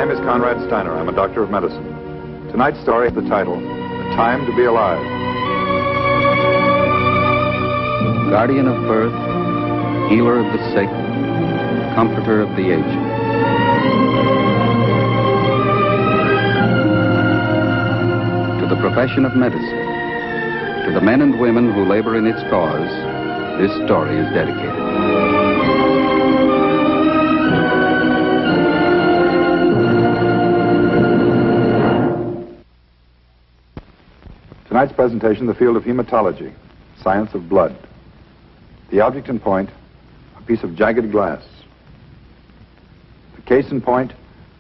name is Conrad Steiner. I'm a doctor of medicine. Tonight's story has the title, A Time to Be Alive. Guardian of birth, healer of the sick, comforter of the aged. To the profession of medicine, to the men and women who labor in its cause, this story is dedicated. Tonight's presentation, the field of hematology, science of blood. The object in point, a piece of jagged glass. The case in point,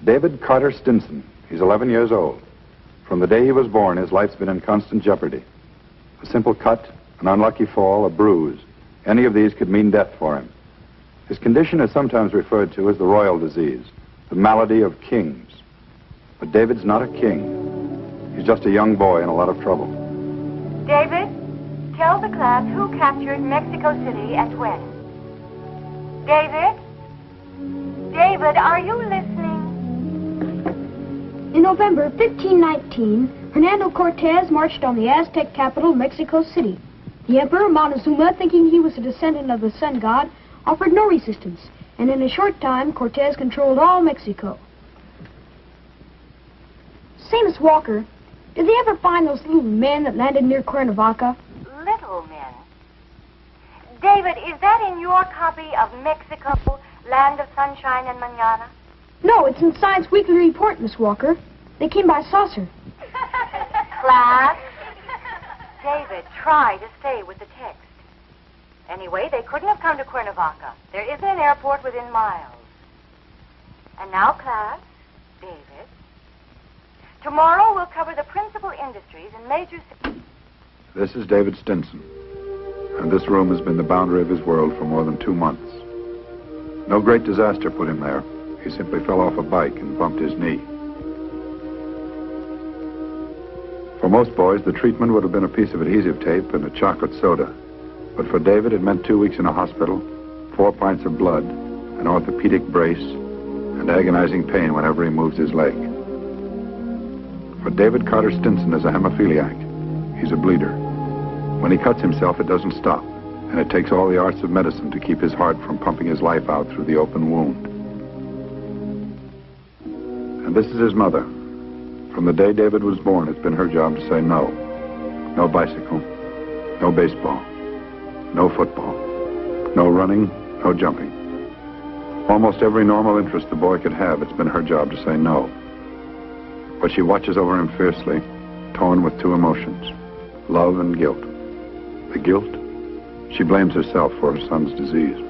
David Carter Stinson. He's 11 years old. From the day he was born, his life's been in constant jeopardy. A simple cut, an unlucky fall, a bruise, any of these could mean death for him. His condition is sometimes referred to as the royal disease, the malady of kings. But David's not a king. He's just a young boy in a lot of trouble. David, tell the class who captured Mexico City and when. David? David, are you listening? In November 1519, Hernando Cortez marched on the Aztec capital, Mexico City. The Emperor Montezuma, thinking he was a descendant of the sun god, offered no resistance, and in a short time, Cortez controlled all Mexico. Say, Miss Walker, did they ever find those little men that landed near Cuernavaca? Little men? David, is that in your copy of Mexico, Land of Sunshine and Manana? No, it's in Science Weekly Report, Miss Walker. They came by saucer. Class? David, try to stay with the text. Anyway, they couldn't have come to Cuernavaca. There isn't an airport within miles. And now, class, David, tomorrow we'll cover the principal industries in major cities. This is David Stinson, and this room has been the boundary of his world for more than 2 months. No great disaster put him there. He simply fell off a bike and bumped his knee. For most boys, the treatment would have been a piece of adhesive tape and a chocolate soda. But for David, it meant 2 weeks in a hospital, 4 pints of blood, an orthopedic brace, and agonizing pain whenever he moves his leg. For David Carter Stinson is a hemophiliac. He's a bleeder. When he cuts himself, it doesn't stop, and it takes all the arts of medicine to keep his heart from pumping his life out through the open wound. And this is his mother. From the day David was born, it's been her job to say no. No bicycle, no baseball, no football, no running, no jumping. Almost every normal interest the boy could have, it's been her job to say no. But she watches over him fiercely, torn with 2 emotions, love and guilt. The guilt? She blames herself for her son's disease.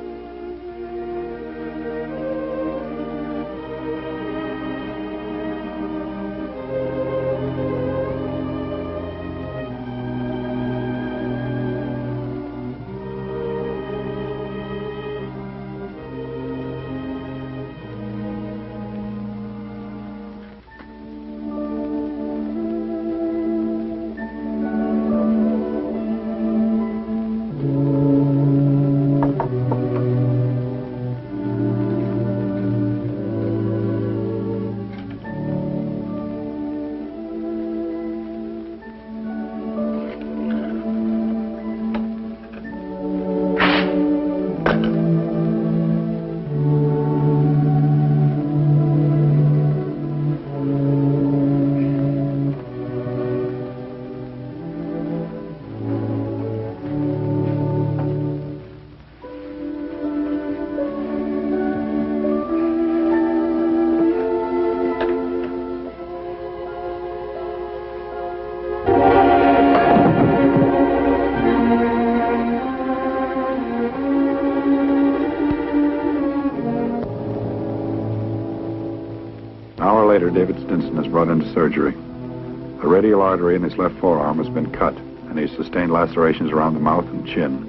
Later, David Stinson is brought into surgery. The radial artery in his left forearm has been cut, and he's sustained lacerations around the mouth and chin.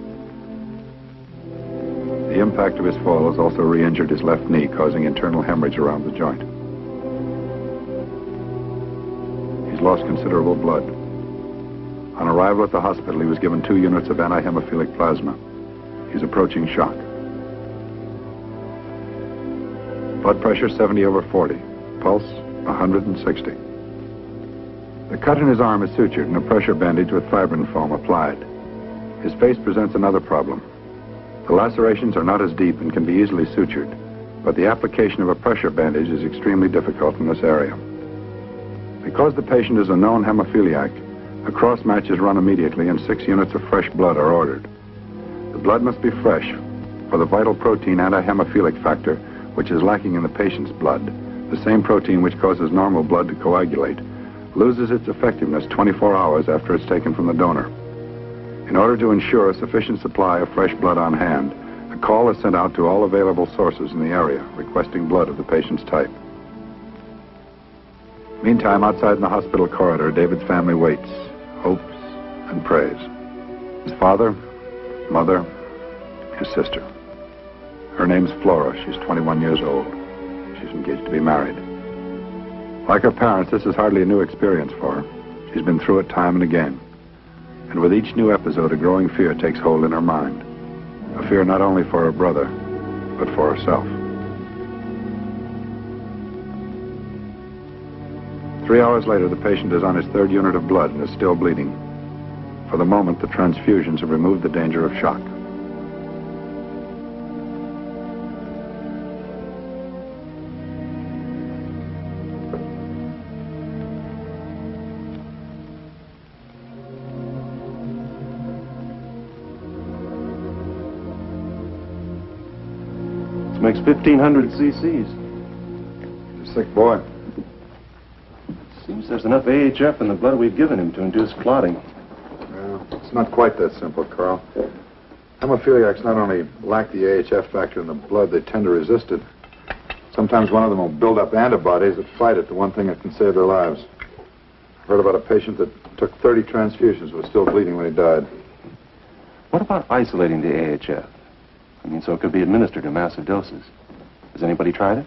The impact of his fall has also re-injured his left knee, causing internal hemorrhage around the joint. He's lost considerable blood. On arrival at the hospital, he was given 2 units of antihemophilic plasma. He's approaching shock. Blood pressure 70/40. Pulse 160. The cut in his arm is sutured and a pressure bandage with fibrin foam applied. His face presents another problem. The lacerations are not as deep and can be easily sutured, but the application of a pressure bandage is extremely difficult in this area. Because the patient is a known hemophiliac, a cross match is run immediately and 6 units of fresh blood are ordered. The blood must be fresh, for the vital protein anti-hemophilic factor, which is lacking in the patient's blood, the same protein which causes normal blood to coagulate, loses its effectiveness 24 hours after it's taken from the donor. In order to ensure a sufficient supply of fresh blood on hand, a call is sent out to all available sources in the area requesting blood of the patient's type. Meantime, outside in the hospital corridor, David's family waits, hopes, and prays. His father, mother, his sister. Her name's Flora. She's 21 years old. She's engaged to be married. Like her parents, this is hardly a new experience for her. She's been through it time and again. And with each new episode, a growing fear takes hold in her mind. A fear not only for her brother, but for herself. 3 hours later, the patient is on his 3rd unit of blood and is still bleeding. For the moment, the transfusions have removed the danger of shock. This makes 1,500 cc's. He's a sick boy. Seems there's enough AHF in the blood we've given him to induce clotting. Well, it's not quite that simple, Carl. Hemophiliacs not only lack the AHF factor in the blood, they tend to resist it. Sometimes one of them will build up antibodies that fight it, the one thing that can save their lives. I heard about a patient that took 30 transfusions, was still bleeding when he died. What about isolating the AHF? I mean, so it could be administered in massive doses. Has anybody tried it?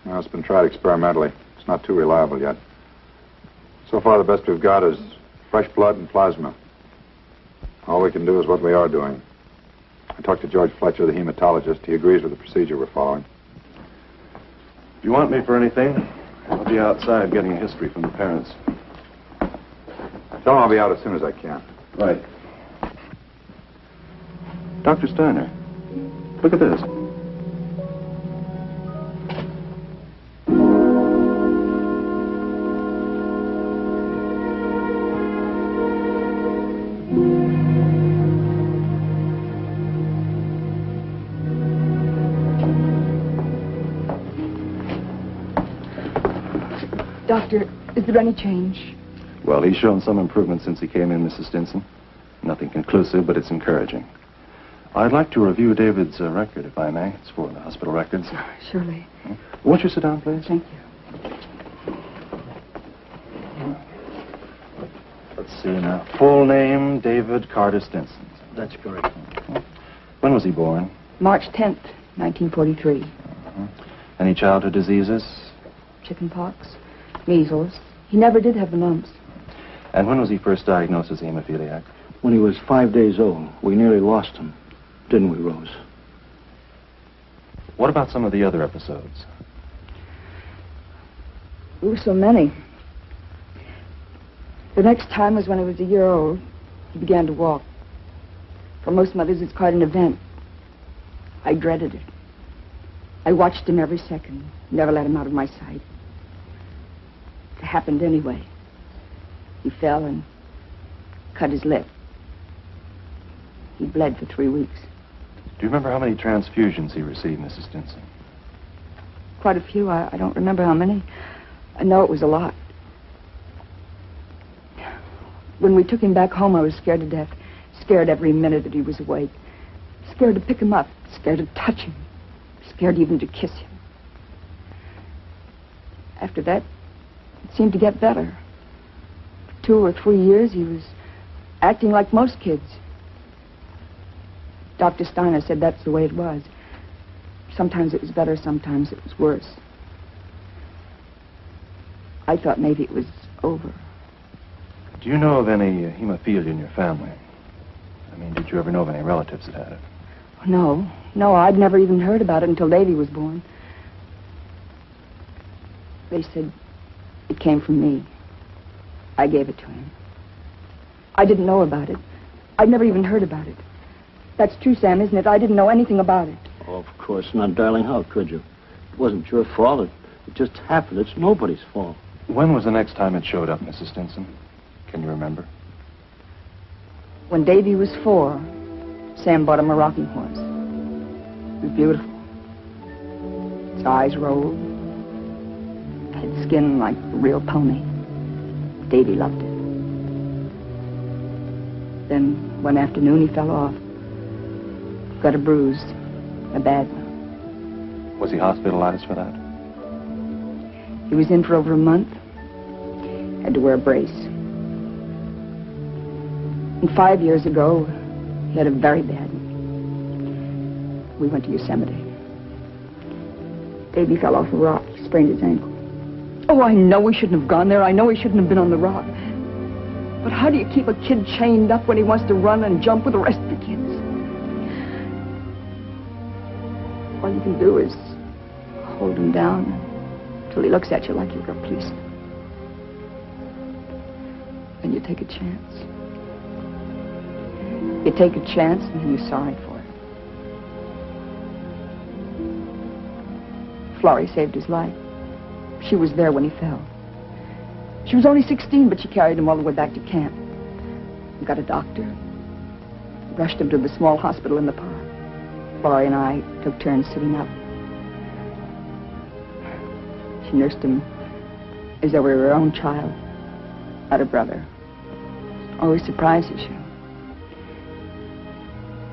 No, it's been tried experimentally. It's not too reliable yet. So far, the best we've got is fresh blood and plasma. All we can do is what we are doing. I talked to George Fletcher, the hematologist. He agrees with the procedure we're following. If you want me for anything, I'll be outside getting a history from the parents. Tell him I'll be out as soon as I can. Right. Dr. Steiner, look at this. Doctor, is there any change? Well, he's shown some improvement since he came in, Mrs. Stinson. Nothing conclusive, but it's encouraging. I'd like to review David's record, if I may. It's for the hospital records. Surely. Won't you sit down, please? Thank you. Let's see now. Full name, David Carter Stinson. That's correct. When was he born? March 10th, 1943. Any childhood diseases? Chickenpox, measles. He never did have the mumps. And when was he first diagnosed as a hemophiliac? When he was 5 days old, we nearly lost him. Didn't we, Rose? What about some of the other episodes? There were so many. The next time was when he was a year old. He began to walk. For most mothers, it's quite an event. I dreaded it. I watched him every second, never let him out of my sight. It happened anyway. He fell and cut his lip. He bled for 3 weeks. Do you remember how many transfusions he received, Mrs. Stinson? Quite a few. I don't remember how many. I know it was a lot. When we took him back home, I was scared to death. Scared every minute that he was awake. Scared to pick him up. Scared to touch him. Scared even to kiss him. After that, it seemed to get better. For 2 or 3 years, he was acting like most kids. Dr. Steiner said that's the way it was. Sometimes it was better, sometimes it was worse. I thought maybe it was over. Do you know of any hemophilia in your family? I mean, did you ever know of any relatives that had it? No, I'd never even heard about it until Davy was born. They said it came from me. I gave it to him. I didn't know about it. I'd never even heard about it. That's true, Sam, isn't it? I didn't know anything about it. Oh, of course not, darling. How could you? It wasn't your fault. It just happened. It's nobody's fault. When was the next time it showed up, Mrs. Stinson? Can you remember? When Davy was 4, Sam bought him a rocking horse. It was beautiful. Its eyes rolled. It had skin like a real pony. Davy loved it. Then one afternoon he fell off. Got a bruise. A bad one. Was he hospitalized for that? He was in for over a month. Had to wear a brace. And 5 years ago, he had a very bad one. We went to Yosemite. Davy fell off a rock. He sprained his ankle. Oh, I know we shouldn't have gone there. I know he shouldn't have been on the rock. But how do you keep a kid chained up when he wants to run and jump with the rest of the kids? All you can do is hold him down until he looks at you like you're a policeman. Then you take a chance. You take a chance and then you're sorry for it. Florrie saved his life. She was there when he fell. She was only 16, but she carried him all the way back to camp. We got a doctor. Rushed him to the small hospital in the park. Florrie and I took turns sitting up. She nursed him as though we were her own child, not a brother. Always surprises you.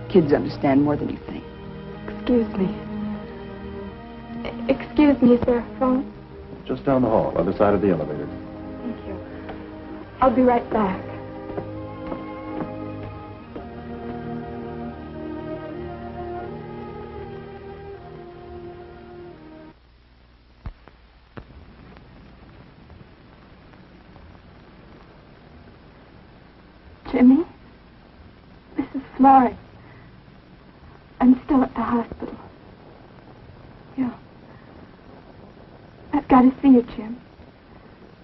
Kids understand more than you think. Excuse me. Excuse me, is there a phone? Just down the hall, other side of the elevator. Thank you. I'll be right back. Jimmy, this is Florrie. I'm still at the hospital. Yeah. I've got to see you, Jim.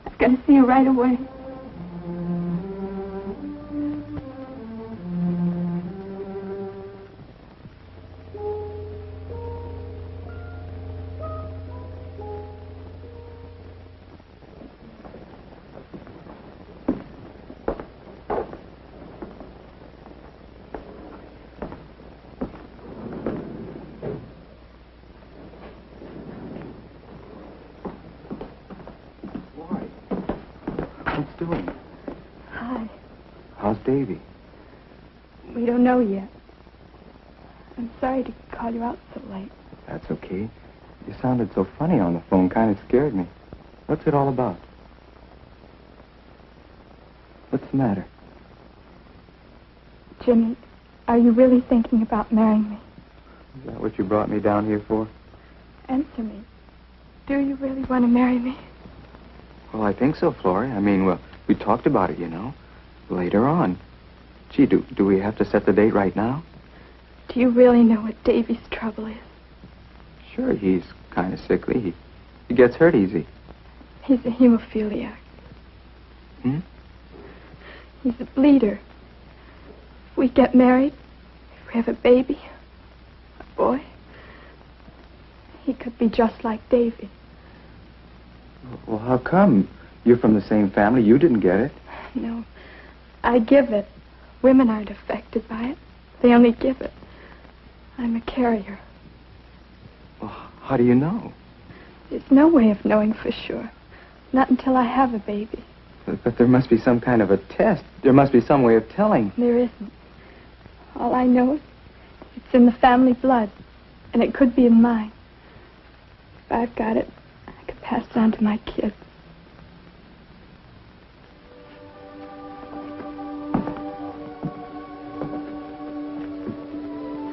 I've got to see you right away. What's doing? Hi. How's Davy? We don't know yet. I'm sorry to call you out so late. That's okay. You sounded so funny on the phone, kind of scared me. What's it all about? What's the matter? Jimmy, are you really thinking about marrying me? Is that what you brought me down here for? Answer me. Do you really want to marry me? Well, I think so, Florrie. I mean, well, we talked about it, you know. Later on. Gee, do we have to set the date right now? Do you really know what Davy's trouble is? Sure, he's kind of sickly. He gets hurt easy. He's a hemophiliac. Hmm? He's a bleeder. If we get married, if we have a baby, a boy, he could be just like Davy. Well, how come? You're from the same family. You didn't get it. No, I give it. Women aren't affected by it. They only give it. I'm a carrier. Well, how do you know? There's no way of knowing for sure. Not until I have a baby. But there must be some kind of a test. There must be some way of telling. There isn't. All I know is it's in the family blood, and it could be in mine. If I've got it, I could pass it on to my kids.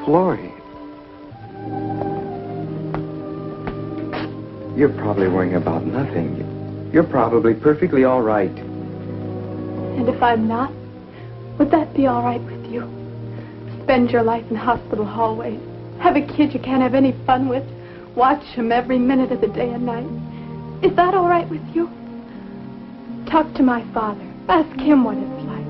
Florrie. You're probably worrying about nothing. You're probably perfectly all right. And if I'm not, would that be all right with you? Spend your life in hospital hallways. Have a kid you can't have any fun with. Watch him every minute of the day and night. Is that all right with you? Talk to my father. Ask him what it's like.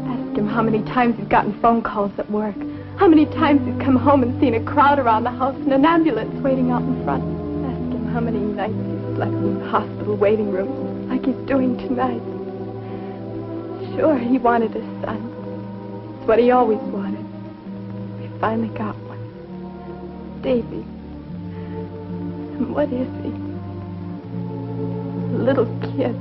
Ask him how many times he's gotten phone calls at work. How many times he's come home and seen a crowd around the house and an ambulance waiting out in front. Ask him how many nights he's slept in the hospital waiting room, like he's doing tonight. Sure, he wanted a son. It's what he always wanted. We finally got one. Davy. And what is he? A little kid.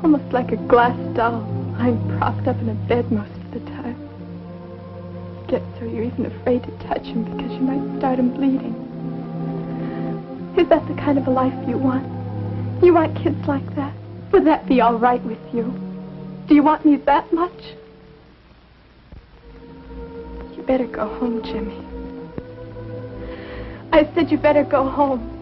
Almost like a glass doll, lying propped up in a bed most of the time. You get so you're even afraid to touch him because you might start him bleeding. Is that the kind of a life you want? You want kids like that? Would that be all right with you? Do you want me that much? You better go home, Jimmy. I said you better go home.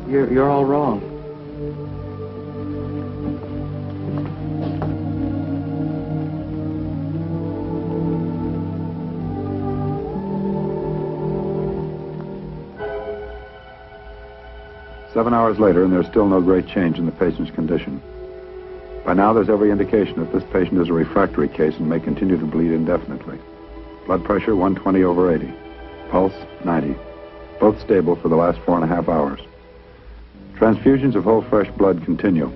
You're all wrong. 7 hours later, and there's still no great change in the patient's condition. By now, there's every indication that this patient is a refractory case and may continue to bleed indefinitely. Blood pressure 120/80. Pulse 90. Both stable for the last 4.5 hours. Transfusions of whole fresh blood continue.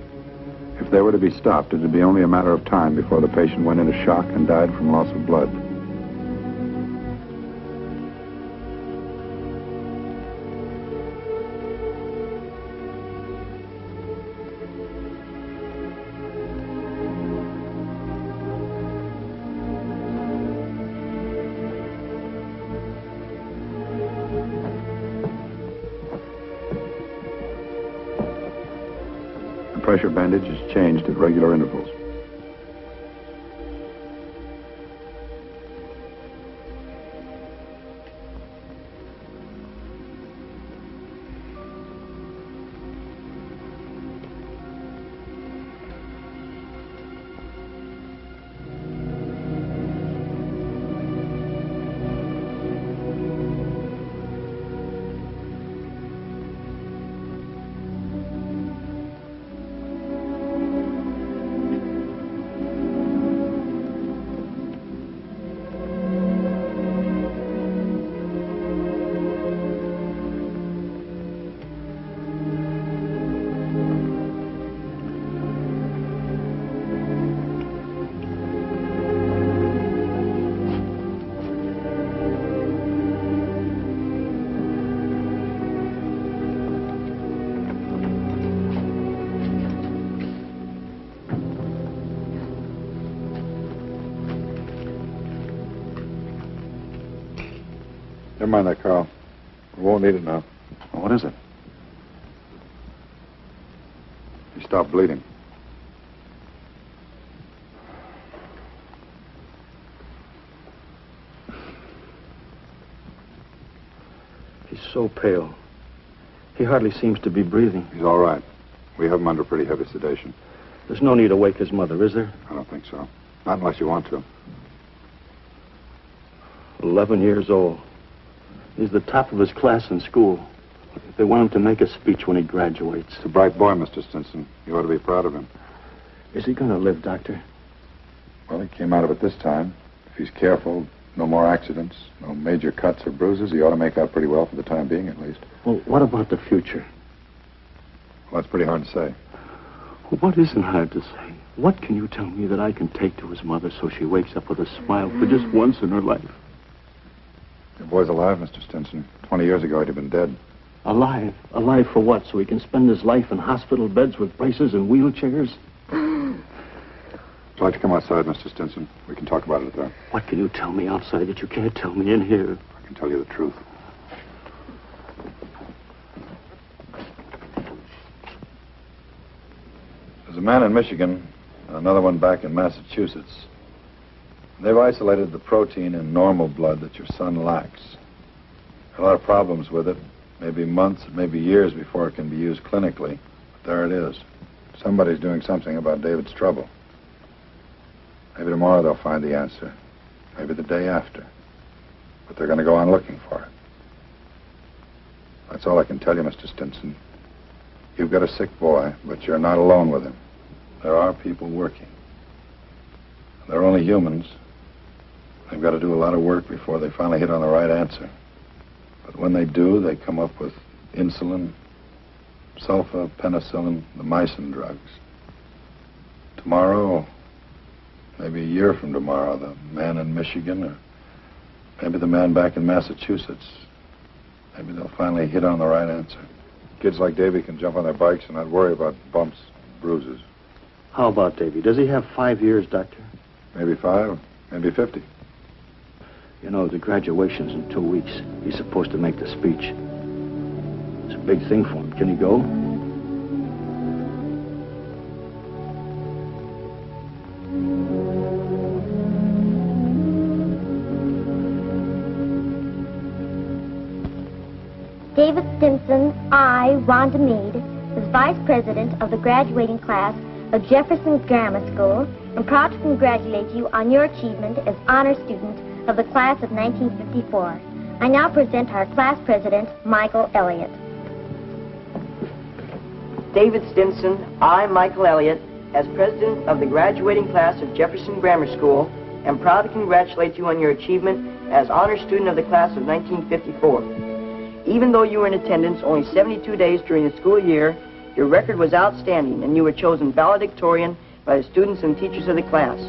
If they were to be stopped, it would be only a matter of time before the patient went into shock and died from loss of blood. Pressure bandage is changed at regular intervals. Never mind that, Carl. We won't need it now. Well, what is it? He stopped bleeding. He's so pale. He hardly seems to be breathing. He's all right. We have him under pretty heavy sedation. There's no need to wake his mother, is there? I don't think so. Not unless you want to. 11 years old. He's the top of his class in school. They want him to make a speech when he graduates. He's a bright boy, Mr. Stinson. You ought to be proud of him. Is he going to live, Doctor? Well, he came out of it this time. If he's careful, no more accidents, no major cuts or bruises, he ought to make out pretty well for the time being, at least. Well, what about the future? Well, that's pretty hard to say. Well, what isn't hard to say? What can you tell me that I can take to his mother so she wakes up with a smile for just once in her life? Your boy's alive, Mr. Stinson. 20 years ago, he'd have been dead. Alive? Alive for what? So he can spend his life in hospital beds with braces and wheelchairs? Would you like to come outside, Mr. Stinson? We can talk about it there. What can you tell me outside that you can't tell me in here? I can tell you the truth. There's a man in Michigan, and another one back in Massachusetts. They've isolated the protein in normal blood that your son lacks. There are a lot of problems with it. Maybe months, maybe years before it can be used clinically. But there it is. Somebody's doing something about David's trouble. Maybe tomorrow they'll find the answer. maybe the day after. But they're going to go on looking for it. That's all I can tell you, Mr. Stinson. You've got a sick boy, but you're not alone with him. There are people working. They're only humans. They've got to do a lot of work before they finally hit on the right answer. But when they do, they come up with insulin, sulfa, penicillin, the mycin drugs. Tomorrow, maybe a year from tomorrow, the man in Michigan, or maybe the man back in Massachusetts, maybe they'll finally hit on the right answer. Kids like Davy can jump on their bikes and not worry about bumps, bruises. How about Davy? Does he have 5 years, Doctor? Maybe 5, maybe 50. You know, the graduation's in 2 weeks. He's supposed to make the speech. It's a big thing for him. Can he go? David Stinson, I, Rhonda Meade, is Vice President of the graduating class of Jefferson Grammar School, and proud to congratulate you on your achievement as honor student of the class of 1954. I now present our class president, Michael Elliott. David Stinson, I, Michael Elliott, as president of the graduating class of Jefferson Grammar School, am proud to congratulate you on your achievement as honor student of the class of 1954. Even though you were in attendance only 72 days during the school year, your record was outstanding, and you were chosen valedictorian by the students and teachers of the class.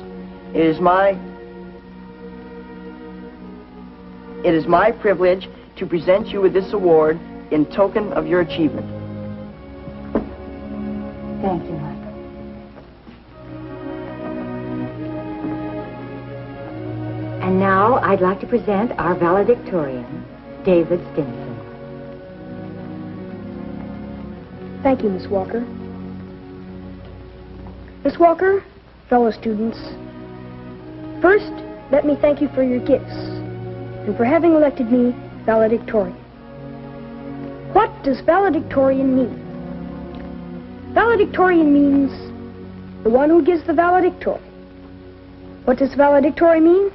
It is my privilege to present you with this award in token of your achievement. Thank you, Michael. And now I'd like to present our valedictorian, David Stinson. Thank you, Miss Walker. Miss Walker, fellow students, first, let me thank you for your gifts and for having elected me valedictorian. What does valedictorian mean? Valedictorian means the one who gives the valedictory. What does valedictory mean?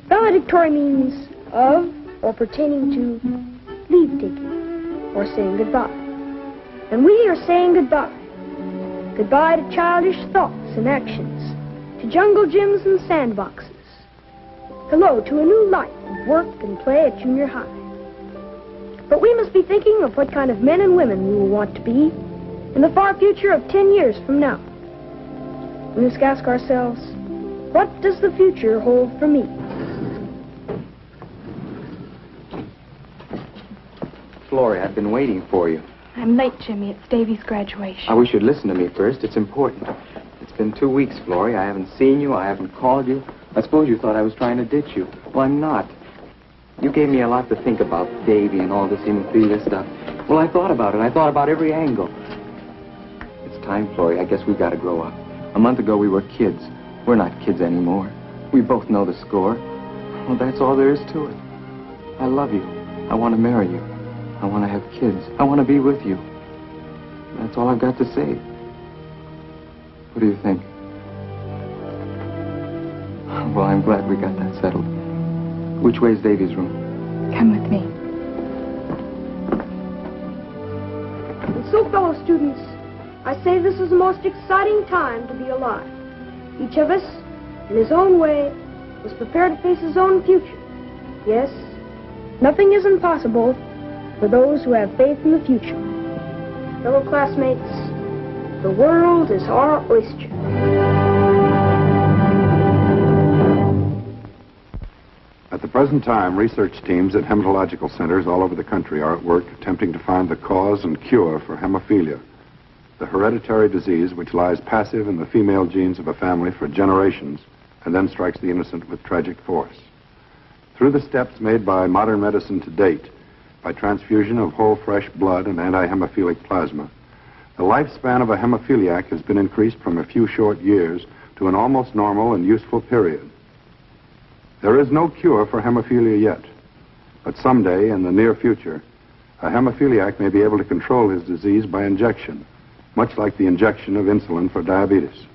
Valedictory means of or pertaining to leave-taking or saying goodbye. And we are saying goodbye. Goodbye to childish thoughts and actions, to jungle gyms and sandboxes. Hello to a new life of work and play at junior high. But we must be thinking of what kind of men and women we will want to be in the far future of 10 years from now. We must ask ourselves, what does the future hold for me? Florrie, I've been waiting for you. I'm late, Jimmy. It's Davy's graduation. I wish you'd listen to me first. It's important. It's been 2 weeks, Florrie. I haven't seen you. I haven't called you. I suppose you thought I was trying to ditch you. Well, I'm not. You gave me a lot to think about, Davy and all this hemophilia stuff. Well, I thought about it. I thought about every angle. It's time, Florrie. I guess we've got to grow up. A month ago, we were kids. We're not kids anymore. We both know the score. Well, that's all there is to it. I love you. I want to marry you. I want to have kids. I want to be with you. That's all I've got to say. What do you think? Well, I'm glad we got that settled. Which way's Davy's room? Come with me. And so, fellow students, I say this is the most exciting time to be alive. Each of us, in his own way, was prepared to face his own future. Yes, nothing is impossible for those who have faith in the future. Fellow classmates, the world is our oyster. At the present time, research teams at hematological centers all over the country are at work attempting to find the cause and cure for hemophilia, the hereditary disease which lies passive in the female genes of a family for generations and then strikes the innocent with tragic force. Through the steps made by modern medicine to date, by transfusion of whole fresh blood and anti-hemophilic plasma, the lifespan of a hemophiliac has been increased from a few short years to an almost normal and useful period. There is no cure for hemophilia yet, but someday in the near future, a hemophiliac may be able to control his disease by injection, much like the injection of insulin for diabetes.